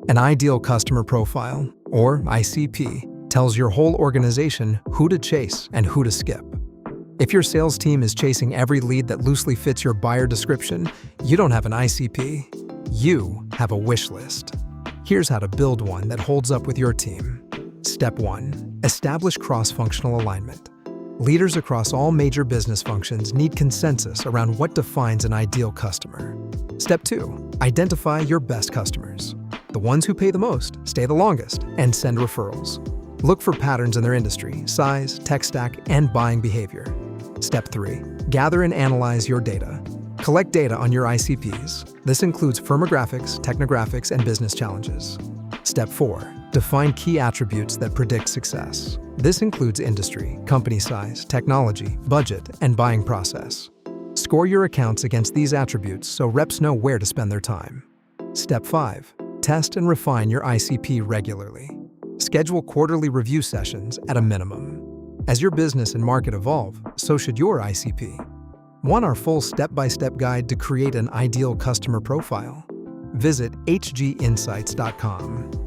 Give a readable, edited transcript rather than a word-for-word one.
An ideal customer profile, or ICP, tells your whole organization who to chase and who to skip. If your sales team is chasing every lead that loosely fits your buyer description, you don't have an ICP. You have a wish list. Here's how to build one that holds up with your team. Step 1. Establish cross-functional alignment. Leaders across all major business functions need consensus around what defines an ideal customer. Step 2. Identify your best customers. The ones who pay the most, stay the longest, and send referrals. Look for patterns in their industry, size, tech stack, and buying behavior. Step 3. Gather and analyze your data. Collect data on your ICPs. This includes firmographics, technographics, and business challenges. Step 4. Define key attributes that predict success. This includes industry, company size, technology, budget, and buying process. Score your accounts against these attributes so reps know where to spend their time. Step 5. Test and refine your ICP regularly. Schedule quarterly review sessions at a minimum. As your business and market evolve, so should your ICP. Want our full step-by-step guide to create an ideal customer profile? Visit hginsights.com.